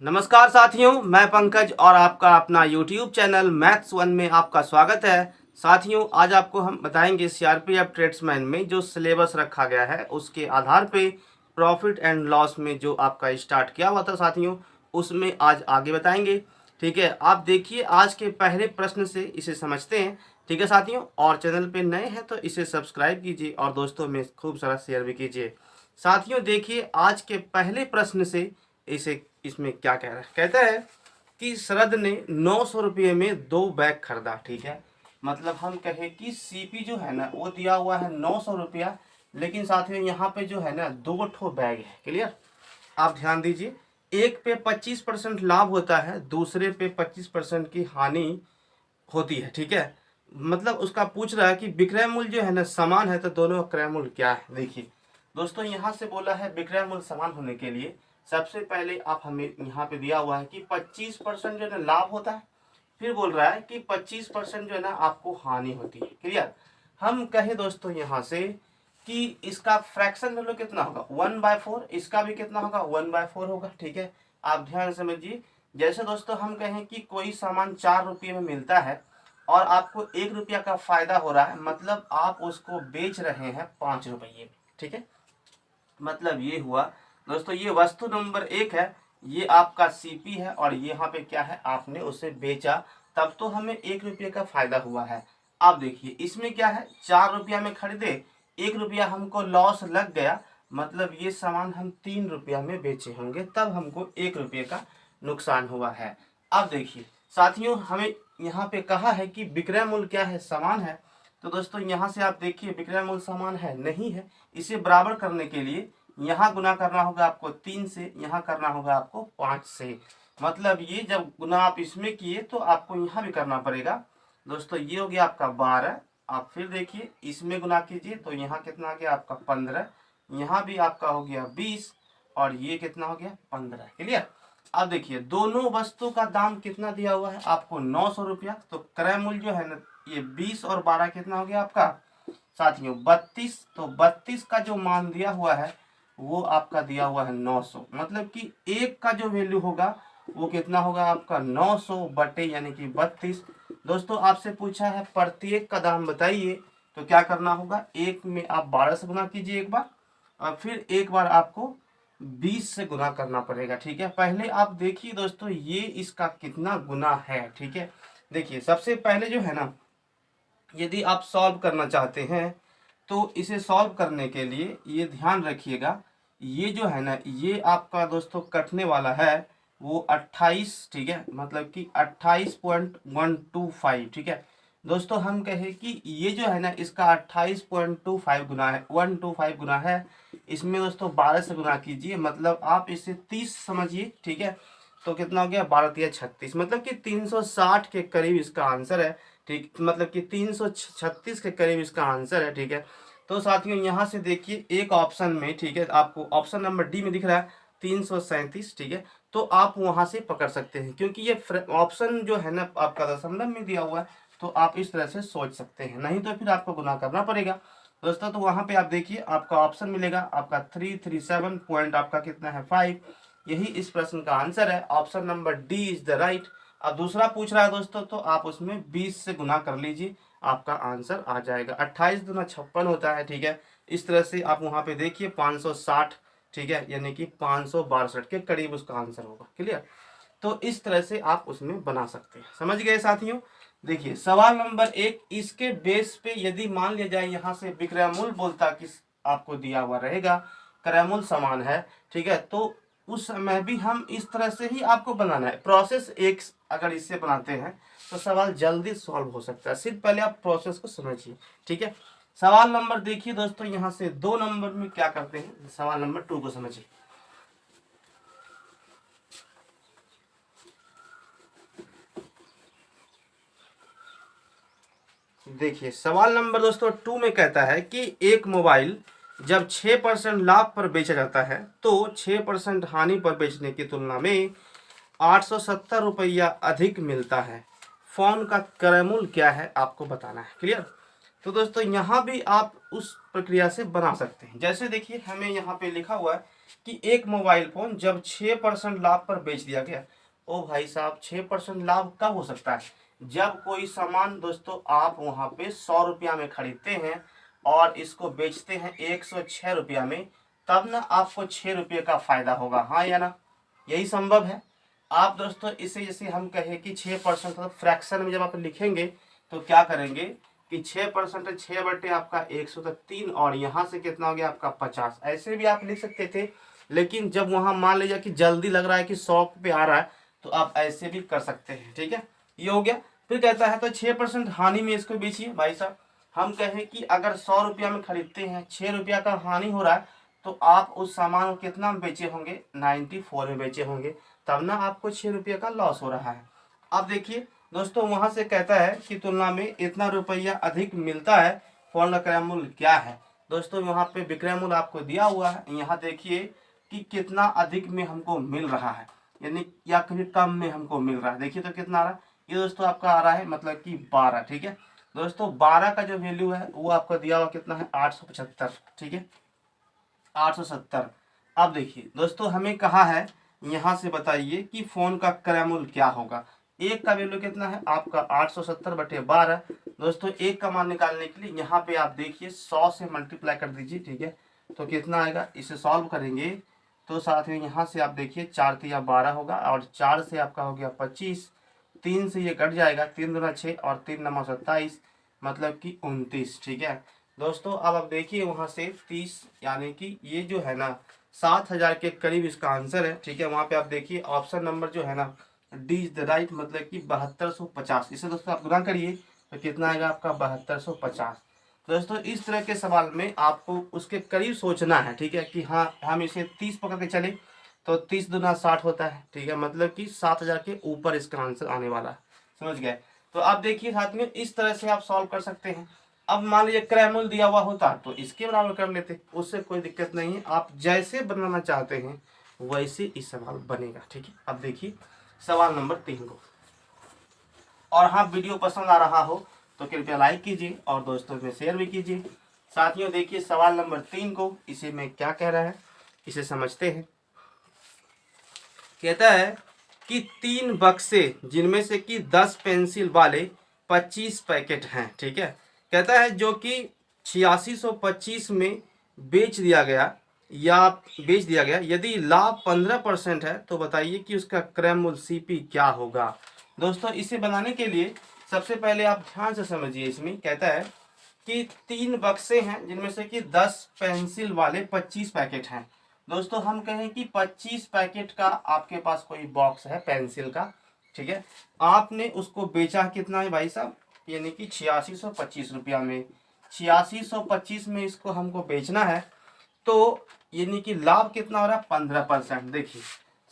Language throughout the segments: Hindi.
नमस्कार साथियों, मैं पंकज और आपका अपना YouTube चैनल मैथ्स वन में आपका स्वागत है। साथियों, आज आपको हम बताएंगे सीआरपीएफ ट्रेड्समैन में जो सिलेबस रखा गया है उसके आधार पे प्रॉफिट एंड लॉस में जो आपका स्टार्ट किया हुआ था साथियों, उसमें आज आगे बताएंगे। ठीक है, आप देखिए आज के पहले प्रश्न से इसे समझते हैं। ठीक है साथियों, और चैनल पे नए हैं तो इसे सब्सक्राइब कीजिए और दोस्तों में खूब सारा शेयर भी कीजिए। साथियों देखिए आज के पहले प्रश्न से इसे इसमें क्या कह रहा है, कहता है कि शरद ने 900 रुपये में 2 बैग खरीदा। ठीक है, मतलब हम कहे कि सीपी जो है ना वो दिया हुआ है 900 रुपया, लेकिन साथियों यहाँ पे जो है ना 2 ठो बैग है। क्लियर, आप ध्यान दीजिए, एक पे 25% लाभ होता है, दूसरे पे 25% की हानि होती है। ठीक है, मतलब उसका पूछ रहा है कि विक्रय मूल्य जो है ना समान है तो दोनों का क्रय मूल्य क्या है। देखिए दोस्तों, यहाँ से बोला है विक्रय मूल्य समान होने के लिए सबसे पहले आप हमें यहाँ पे दिया हुआ है कि 25% जो है ना लाभ होता है, फिर बोल रहा है कि 25% जो है ना आपको हानि होती है। क्लियर, हम कहे दोस्तों यहाँ से कि इसका फ्रैक्शन वैल्यू कितना होगा 1/4, इसका भी कितना होगा 1/4 होगा। ठीक है, आप ध्यान समझिए, जैसे दोस्तों हम कहें कि कोई सामान 4 रुपये में मिलता है और आपको 1 रुपया का फायदा हो रहा है, मतलब आप उसको बेच रहे हैं 5 रुपये में। ठीक है, मतलब ये हुआ दोस्तों, ये वस्तु नंबर 1 है, ये आपका सीपी है और यहाँ पे क्या है आपने उसे बेचा, तब तो हमें 1 रुपये का फायदा हुआ है। आप देखिए इसमें क्या है 4 रुपया में खरीदे, 1 रुपया हमको लॉस लग गया, मतलब ये सामान हम 3 रुपया में बेचे होंगे तब हमको 1 रुपये का नुकसान हुआ है। अब देखिए साथियों, हमें यहाँ पे कहा है कि विक्रय मूल्य क्या है समान है, तो दोस्तों यहाँ से आप देखिए विक्रय मूल्य समान है नहीं है, इसे बराबर करने के लिए यहाँ गुना करना होगा आपको 3 से, यहाँ करना होगा आपको 5 से। मतलब ये जब गुना आप इसमें किए तो आपको यहाँ भी करना पड़ेगा। दोस्तों ये हो गया आपका 12, आप फिर देखिए इसमें गुना कीजिए तो यहाँ कितना आ गया आपका 15, यहाँ भी आपका हो गया 20 और ये कितना हो गया 15। क्लियर, अब देखिए दोनों वस्तु का दाम कितना दिया हुआ है आपको 900 रुपया, तो क्रय मूल्य जो है ना ये 20 और 12 कितना हो गया आपका साथियों 32। तो 32 का जो मान दिया हुआ है वो आपका दिया हुआ है 900, मतलब कि एक का जो वैल्यू होगा वो कितना होगा आपका 900 बटे यानी कि 32। दोस्तों आपसे पूछा है प्रत्येक का दाम बताइए, तो क्या करना होगा, एक में आप 12 से गुना कीजिए एक बार और फिर एक बार आपको 20 से गुना करना पड़ेगा। ठीक है, पहले आप देखिए दोस्तों ये इसका कितना गुना है। ठीक है, देखिए सबसे पहले जो है ना, यदि आप सॉल्व करना चाहते हैं तो इसे सॉल्व करने के लिए ये ध्यान रखिएगा, ये जो है ना ये आपका दोस्तों कटने वाला है वो 28। ठीक है, मतलब कि 28.125। ठीक है दोस्तों, हम कहे कि ये जो है ना इसका 28.25 गुना है, 125 गुना है, इसमें दोस्तों 12 से गुना कीजिए, मतलब आप इसे 30 समझिए। ठीक है, तो कितना हो गया 12 × 36, मतलब कि 360 के करीब इसका आंसर है। ठीक, मतलब कि 336 के करीब इसका आंसर है। ठीक है, तो साथियों यहाँ से देखिए एक ऑप्शन में, ठीक है, आपको ऑप्शन नंबर डी में दिख रहा है 337। ठीक है, तो आप वहां से पकड़ सकते हैं क्योंकि ये ऑप्शन जो है ना आपका दशमलव में दिया हुआ है, तो आप इस तरह से सोच सकते हैं, नहीं तो फिर आपको गुना करना पड़ेगा दोस्तों। तो वहां पे आप देखिए आपका ऑप्शन मिलेगा आपका 337 पॉइंट आपका कितना है 5, यही इस प्रश्न का आंसर है, option number D is the right. अब दूसरा पूछ रहा है दोस्तों, तो आप उसमें 20 से गुना कर लीजिए, आपका आंसर आ जाएगा। 28 दूना 56 होता है। ठीक है, इस तरह से आप वहां पे देखिए 560, ठीक है, यानी कि 562 के करीब उसका आंसर होगा। क्लियर, तो इस तरह से आप उसमें बना सकते हैं। समझ गए साथियों। देखिए सवाल नंबर 1, इसके बेस पे यदि मान लिया जाए यहाँ से विक्रय मूल्य बोलता कि आपको दिया हुआ रहेगा क्रय मूल्य समान है, ठीक है, तो उस समय भी हम इस तरह से ही आपको बनाना है। प्रोसेस एक अगर इससे बनाते हैं तो सवाल जल्दी सॉल्व हो सकता है, सिर्फ पहले आप प्रोसेस को समझिए। ठीक है, सवाल नंबर देखिए दोस्तों, यहाँ से 2 नंबर में क्या करते हैं, सवाल नंबर 2 को समझिए। देखिए सवाल नंबर दोस्तों 2 में कहता है कि एक मोबाइल जब 6% लाभ पर बेचा जाता है तो 6% हानि पर बेचने की तुलना में 870 रुपया अधिक मिलता है। फोन का क्रय मूल्य क्या है आपको बताना है। क्लियर, तो दोस्तों यहाँ भी आप उस प्रक्रिया से बना सकते हैं। जैसे देखिए हमें यहाँ पे लिखा हुआ है कि एक मोबाइल फोन जब 6% लाभ पर बेच दिया गया। ओ भाई साहब, 6% लाभ कब हो सकता है? जब कोई सामान दोस्तों आप वहाँ पे 100 रुपया में खरीदते हैं और इसको बेचते हैं 106 रुपया में, तब ना आपको 6 रुपये का फायदा होगा, हाँ या ना? यही संभव है। आप दोस्तों इसे जैसे हम कहें कि 6% मतलब फ्रैक्शन में जब आप लिखेंगे तो क्या करेंगे कि 6% 6 बटे आपका 100 तक 3 और यहाँ से कितना हो गया आपका 50, ऐसे भी आप लिख सकते थे। लेकिन जब वहाँ मान लीजिए कि जल्दी लग रहा है कि 100 पे आ रहा है तो आप ऐसे भी कर सकते हैं, ठीक है। ये हो गया। फिर कहता है तो 6% हानि में इसको बेचिए। भाई साहब हम कहें कि अगर 100 रुपया में खरीदते हैं, 6 रुपया का हानि हो रहा है, तो आप उस सामान को कितना में बेचे होंगे? 94 में बेचे होंगे, तब ना आपको 6 रुपये का लॉस हो रहा है। अब देखिए दोस्तों वहां से कहता है कि तुलना में इतना रुपया अधिक मिलता है, फोन का क्रय मूल्य क्या है? दोस्तों वहां पे विक्रय मूल्य आपको दिया हुआ है। यहाँ देखिए कि कितना अधिक में हमको मिल रहा है, यानी या कभी कम में हमको मिल रहा है। देखिए तो कितना आ रहा है, ये दोस्तों आपका आ रहा है मतलब कि 12, ठीक है। दोस्तों 12 का जो वैल्यू है वो आपको दिया हुआ कितना है? 875, ठीक है, 870। अब देखिए दोस्तों हमें कहा है यहाँ से बताइए कि फोन का क्रय मूल्य क्या होगा। एक का वैल्यू कितना है आपका? 870/12। दोस्तों एक का मान निकालने के लिए यहाँ पे आप देखिए 100 से मल्टीप्लाई कर दीजिए, ठीक है। तो कितना आएगा? इसे सॉल्व करेंगे तो साथ में यहाँ से आप देखिए 4 तिया 12 होगा और 4 से आपका हो गया 25, 3 से ये कट जाएगा, 3 दूना 6 और 3 नवा 27, मतलब कि 29, ठीक है। दोस्तों अब आप देखिए वहाँ से 30, यानी कि ये जो है ना 7000 के करीब इसका आंसर है, ठीक है। वहाँ पे आप देखिए ऑप्शन नंबर जो है ना डी इज द राइट, मतलब कि 7250। इसे दोस्तों आप गुना करिए तो कितना आएगा आपका? 7250। दोस्तों इस तरह के सवाल में आपको उसके करीब सोचना है, ठीक है, कि हाँ हम इसे 30 पकड़ के चले तो 30 दूना 60 होता है, ठीक है, मतलब कि 7000 के ऊपर इसका आंसर आने वाला है। समझ गए? तो आप देखिए साथ में इस तरह से आप सॉल्व कर सकते हैं। अब मान लीजिए क्रय मूल्य दिया हुआ होता तो इसके बराबर कर लेते, उससे कोई दिक्कत नहीं है। आप जैसे बनाना चाहते हैं वैसे इस सवाल बनेगा, ठीक है। अब देखिए सवाल नंबर 3 को, और हाँ वीडियो पसंद आ रहा हो तो कृपया लाइक कीजिए और दोस्तों में शेयर भी कीजिए। साथियों देखिए सवाल नंबर 3 को, इसे में क्या कह रहा है इसे समझते हैं। कहता है कि 3 बक्से जिनमें से कि 10 पेंसिल वाले 25 पैकेट हैं, ठीक है। कहता है जो कि 8625 में बेच दिया गया यदि लाभ 15% है तो बताइए कि उसका क्रय मूल्य सीपी क्या होगा। दोस्तों इसे बनाने के लिए सबसे पहले आप ध्यान से समझिए। इसमें कहता है कि 3 बक्से हैं जिनमें से कि 10 पेंसिल वाले 25 पैकेट हैं। दोस्तों हम कहें कि 25 पैकेट का आपके पास कोई बॉक्स है पेंसिल का, ठीक है। आपने उसको बेचा कितना है भाई साहब? यानी कि 8625 रुपया में। 8625 में इसको हमको बेचना है, तो यानी कि लाभ कितना हो रहा है? 15%। देखिए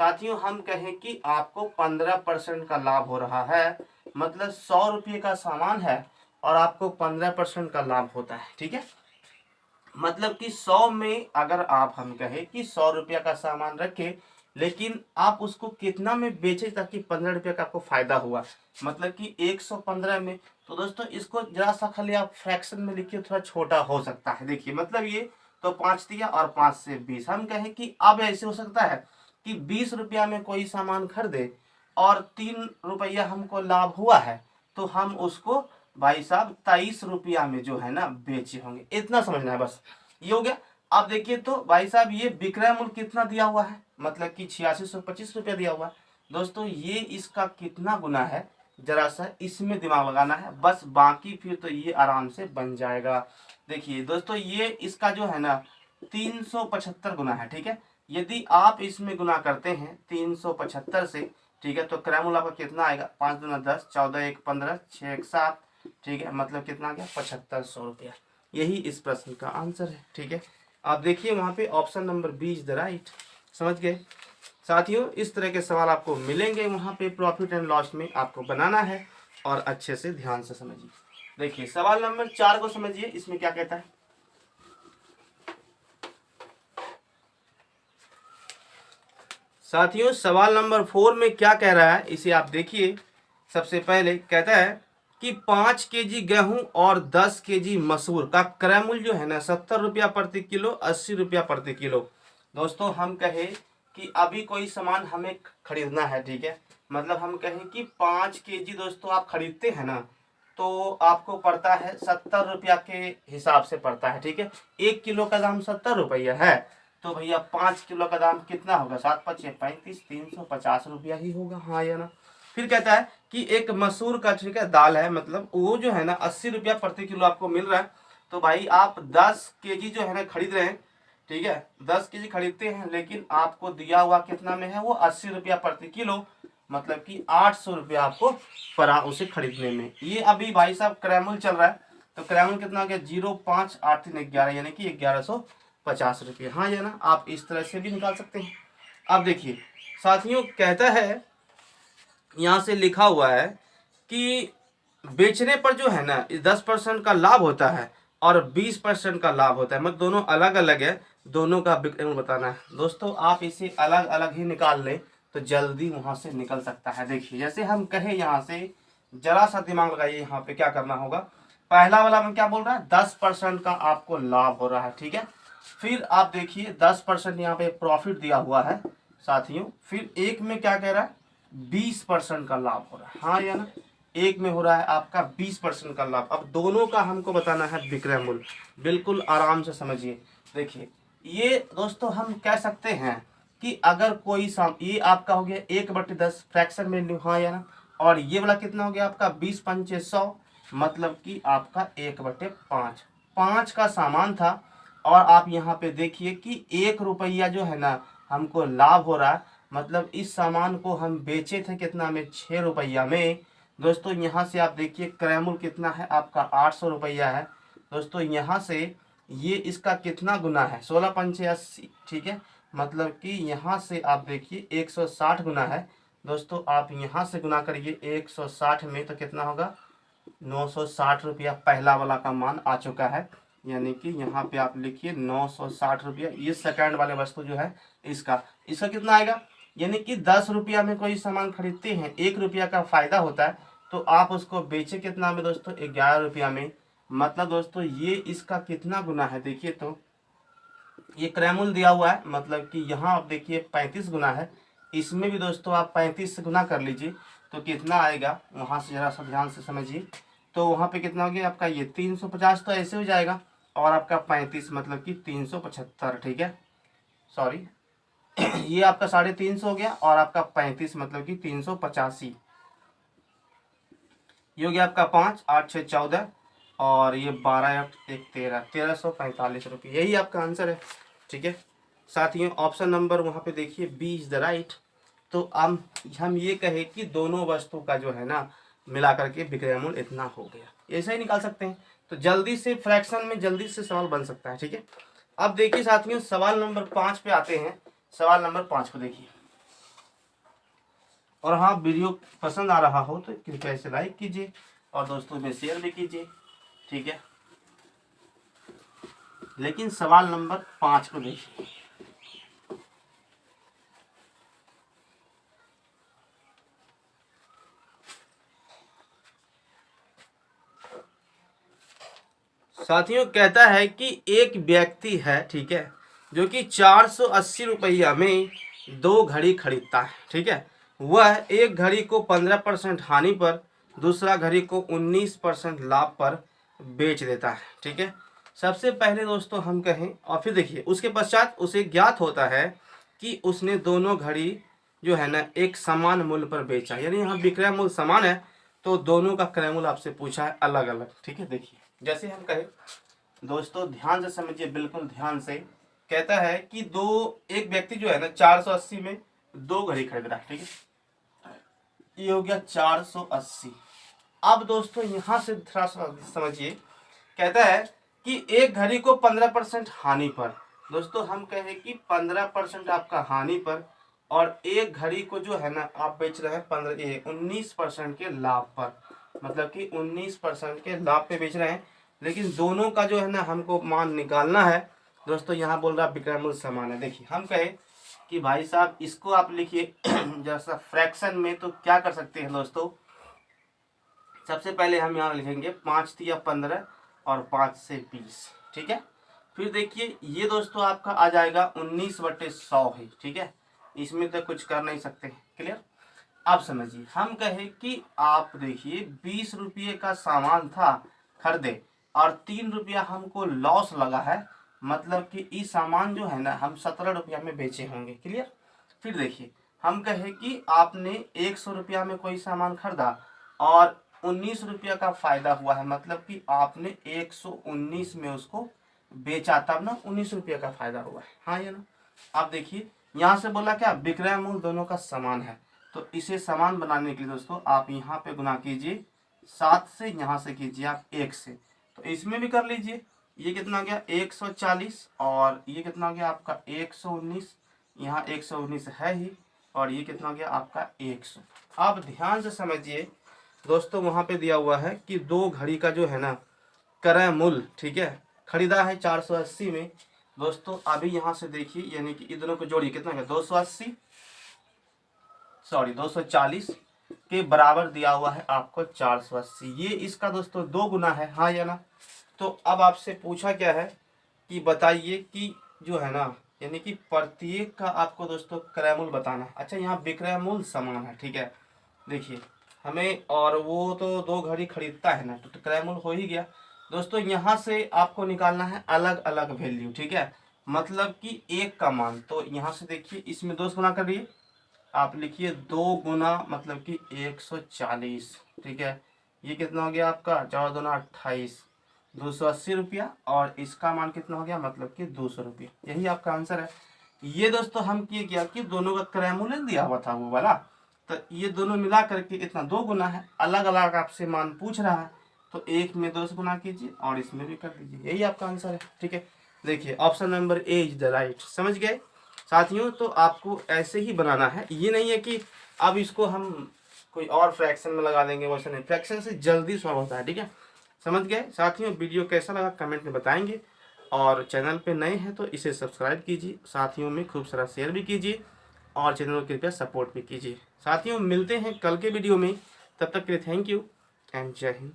साथियों हम कहें कि आपको 15% का लाभ हो रहा है, मतलब 100 रुपये का सामान है और आपको 15% का लाभ होता है, ठीक है। मतलब कि 100 में अगर आप हम कहें कि 100 रुपया का सामान रखे, लेकिन आप उसको कितना में बेचे ताकि 15 रुपये का आपको फायदा हुआ, मतलब कि 115 में। तो दोस्तों इसको जरा सा खाली आप फ्रैक्शन में लिखिए, थोड़ा छोटा हो सकता है। देखिए मतलब ये तो 5 दिया और 5 से 20। हम कहें कि अब ऐसे हो सकता है कि 20 रुपया में कोई सामान खरीदे और 3 रुपया हमको लाभ हुआ है, तो हम उसको भाई साहब 23 रुपया में जो है ना बेचे होंगे। इतना समझना है बस, ये हो गया। अब देखिए तो भाई साहब ये विक्रय मूल्य कितना दिया हुआ है, मतलब कि 8625 रुपया दिया हुआ है। दोस्तों ये इसका कितना गुना है जरा सा इसमें दिमाग लगाना है बस, बाकी फिर तो ये आराम से बन जाएगा। देखिए दोस्तों ये इसका जो है ना 375 गुना है, ठीक है। यदि आप इसमें गुना करते हैं 375 से, ठीक है, तो क्रय मूल्य आपका कितना आएगा? 5 दूना 10, 14 1 15, 6 1 7, ठीक है, मतलब कितना आ गया? 7500 रुपया। यही इस प्रश्न का आंसर है, ठीक है। आप देखिए वहाँ पे option number B is the right. समझ गए साथियों? इस तरह के सवाल आपको मिलेंगे वहाँ पे प्रॉफिट एंड लॉस में, आपको बनाना है और अच्छे से ध्यान से समझिए। देखिए सवाल नंबर 4 को समझिए, इसमें क्या कहता है। साथियों सवाल नंबर 4 में क्या कह रहा है इसे आप देखिए। सबसे पहले कहता है कि 5 kg गेहूं और 10 kg मसूर का क्रय मूल्य जो है ना 70 रुपया प्रति किलो, 80 रुपया प्रति किलो। दोस्तों हम कहे कि अभी कोई सामान हमें खरीदना है, ठीक है, मतलब हम कहें कि 5 kg दोस्तों आप खरीदते हैं ना, तो आपको पड़ता है 70 रुपया के हिसाब से पड़ता है, ठीक है। 1 किलो का दाम 70 रुपया है, तो भैया 5 किलो का दाम कितना होगा, 7×5 = 35, 350 रुपया ही होगा, हाँ या ना। फिर कहता है कि एक मसूर का, ठीक है, दाल है, मतलब वो जो है ना 80 रुपया प्रति किलो आपको मिल रहा है। तो भाई आप 10 kg जो है ना खरीद रहे हैं, ठीक है, 10 kg खरीदते हैं, लेकिन आपको दिया हुआ कितना में है, वो 80 रुपया प्रति किलो, मतलब कि 800 रुपया आपको पड़ा उसे खरीदने में। ये अभी भाई साहब क्रैमल चल रहा है, तो क्रैमल कितना हो गया, 0,58311, यानी कि 1150 रुपये, हाँ या ना। आप इस तरह से भी निकाल सकते हैं। अब देखिए साथियों, कहता है यहाँ से लिखा हुआ है कि बेचने पर जो है ना 10% का लाभ होता है और 20% का लाभ होता है, मतलब दोनों अलग अलग है, दोनों का विक्रय मूल्य बताना है। दोस्तों आप इसे अलग अलग ही निकाल लें तो जल्दी वहां से निकल सकता है। देखिए जैसे हम कहे, यहाँ से जरा सा दिमाग लगाइए, यहाँ पे क्या करना होगा। पहला वाला में क्या बोल रहा है, 10% का आपको लाभ हो रहा है, ठीक है। फिर आप देखिए 10% यहाँ पे प्रॉफिट दिया हुआ है साथियों। फिर एक में क्या कह रहा है, 20% का लाभ हो रहा है, हाँ या ना। एक में हो रहा है आपका 20% का लाभ। अब दोनों का हमको बताना है विक्रय मूल्य, बिल्कुल आराम से समझिए। देखिए ये दोस्तों हम कह सकते हैं कि अगर कोई ये आपका हो गया 1/10 फ्रैक्शन वैल्यू, हाँ या ना। और ये वाला कितना हो गया आपका 20×5 = 100, मतलब कि आपका 1/5। 5 का सामान था और आप यहाँ पे देखिए कि 1 रुपया जो है ना हमको लाभ हो रहा है, मतलब इस सामान को हम बेचे थे कितना में, 6 रुपया में। दोस्तों यहाँ से आप देखिए क्रय मूल्य कितना है आपका, 800 रुपया है। दोस्तों यहाँ से ये इसका कितना गुना है, 16×5 = 80, ठीक है, मतलब कि यहाँ से आप देखिए 160 गुना है। दोस्तों आप यहाँ से गुना करिए 160 में, तो कितना होगा, 960 रुपया पहला वाला का मान आ चुका है। यानी कि यहाँ पे आप लिखिए 960 रुपया। ये सेकंड वाले वस्तु जो है इसका इसका कितना आएगा, यानी कि 10 रुपया में कोई सामान खरीदते हैं, 1 रुपया का फायदा होता है, तो आप उसको बेचे कितना में दोस्तों, 11 रुपया में। मतलब दोस्तों ये इसका कितना गुना है, देखिए तो ये क्रय मूल्य दिया हुआ है, मतलब कि यहाँ आप देखिए 35 गुना है, इसमें भी दोस्तों आप 35 से गुना कर लीजिए तो कितना आएगा, वहाँ से जरा सा ध्यान से समझिए। तो वहाँ पे कितना हो गया आपका, ये 350 तो ऐसे हो जाएगा, और आपका 35 मतलब कि 375, ठीक है, सॉरी ये आपका 350 हो गया, और आपका 35 मतलब कि 385, ये हो गया आपका 5, 8, 6, 14, और ये 12, 1, 13, 1345 रुपये, यही आपका आंसर है, ठीक है साथियों। ऑप्शन नंबर वहाँ पे देखिए बी इज द राइट। तो हम ये कहे कि दोनों वस्तु का जो है ना मिला करके विक्रय मूल्य इतना हो गया, ऐसा ही निकाल सकते हैं। तो जल्दी से फ्रैक्शन में जल्दी से सवाल बन सकता है, ठीक है। अब देखिए साथियों सवाल नंबर 5 पे आते हैं। सवाल नंबर 5 को देखिए, और हाँ वीडियो पसंद आ रहा हो तो कृपया इसे लाइक कीजिए और दोस्तों में शेयर भी कीजिए, ठीक है। लेकिन सवाल नंबर 5 को देखिए, साथियों कहता है कि एक व्यक्ति है, ठीक है, जो कि 480 रुपया में 2 घड़ी खरीदता है, ठीक है। वह एक घड़ी को 15% हानि पर, दूसरा घड़ी को 19% लाभ पर बेच देता है, ठीक है। सबसे पहले दोस्तों हम कहें, और फिर देखिए उसके पश्चात उसे ज्ञात होता है कि उसने दोनों घड़ी जो है ना एक समान मूल्य पर बेचा, यानी यहाँ विक्रय मूल्य समान है, तो दोनों का क्रय मूल्य आपसे पूछा है अलग अलग, ठीक है। देखिए जैसे हम कहें दोस्तों, ध्यान से समझिए, बिल्कुल ध्यान से। कहता है कि एक व्यक्ति जो है ना 480 में 2 घड़ी खरीद रहा है, ठीक है, ये हो गया 480। अब दोस्तों यहाँ से थोड़ा सा समझिए, कहता है कि एक घड़ी को 15% हानि पर, दोस्तों हम कहें कि 15% आपका हानि पर, और एक घड़ी को जो है ना आप बेच रहे हैं 19% के लाभ पर, मतलब कि 19% के लाभ पे बेच रहे हैं। लेकिन दोनों का जो है ना हमको मान निकालना है। दोस्तों यहाँ बोल रहा है विक्रय मूल्य समान है। देखिए हम कहें कि भाई साहब इसको आप लिखिए जैसा फ्रैक्शन में, तो क्या कर सकते हैं दोस्तों, सबसे पहले हम यहाँ लिखेंगे 5 तिया 15 और 5 से 20, ठीक है। फिर देखिए ये दोस्तों आपका आ जाएगा 19/100 है, ठीक है। इसमें तो कुछ कर नहीं सकते, क्लियर। अब समझिए, हम कहे कि आप देखिए 20 रुपये का सामान था खरीदे और 3 रुपया हमको लॉस लगा है, मतलब कि ये सामान जो है ना हम 17 रुपया में बेचे होंगे, क्लियर। फिर देखिए हम कहे कि आपने 100 रुपया में कोई सामान खरीदा और 19 रुपया का फायदा हुआ है, मतलब कि आपने 119 में उसको बेचा, तब ना 19 रुपया का फायदा हुआ है, हाँ या ना। आप देखिए यहाँ से बोला क्या, विक्रय मूल्य दोनों का समान है, तो इसे समान बनाने के लिए दोस्तों आप यहाँ पे गुना कीजिए 7 से, यहाँ से कीजिए आप 1 से, तो इसमें भी कर लीजिए। ये कितना गया 140 और ये कितना गया आपका 119, यहाँ 119 है ही, और ये कितना गया आपका 100। आप ध्यान से समझिए दोस्तों, वहाँ पे दिया हुआ है कि 2 घड़ी का जो है ना क्रय मूल्य, ठीक है, खरीदा है 480 में दोस्तों। अभी यहाँ से देखिए, यानी कि इन दोनों को जोड़िए, कितना है 240 के बराबर दिया हुआ है आपको 480। ये इसका दोस्तों 2 गुना है, हाँ या ना। तो अब आपसे पूछा क्या है कि बताइए कि जो है ना, यानी कि प्रत्येक का आपको दोस्तों क्रय मूल्य बताना है। अच्छा, यहाँ विक्रय मूल्य समान है, ठीक है। देखिए हमें, और वो तो 2 घड़ी खरीदता है ना, तो क्रय मूल्य हो ही गया दोस्तों। यहाँ से आपको निकालना है अलग अलग वैल्यू, ठीक है, मतलब कि एक का मान। तो यहाँ से देखिए इसमें 2 से गुना करिए, आप लिखिए 2 गुना मतलब कि 140, ठीक है। ये कितना हो गया आपका 4 दूना 28, 280 रुपया, और इसका मान कितना हो गया मतलब कि 200 रुपया। यही आपका आंसर है। ये दोस्तों हम किए क्या कि दोनों का क्रय मूल्य दिया हुआ था वो वाला, तो ये दोनों मिला करके इतना 2 गुना है, अलग अलग आपसे मान पूछ रहा है, तो एक में 2 से गुना कीजिए और इसमें भी कर दीजिए, यही आपका आंसर है, ठीक है। देखिए option number A is the right. समझ गए साथियों, तो आपको ऐसे ही बनाना है, ये नहीं है कि अब इसको हम कोई और फ्रैक्शन में लगा देंगे, वैसे नहीं, फ्रैक्शन से जल्दी सॉल्व होता है, ठीक है। समझ गए साथियों, वीडियो कैसा लगा कमेंट में बताएंगे, और चैनल पे नए हैं तो इसे सब्सक्राइब कीजिए, साथियों में खूब सारा शेयर भी कीजिए, और चैनल को कृपया सपोर्ट भी कीजिए। साथियों मिलते हैं कल के वीडियो में, तब तक के लिए थैंक यू एंड जय हिंद।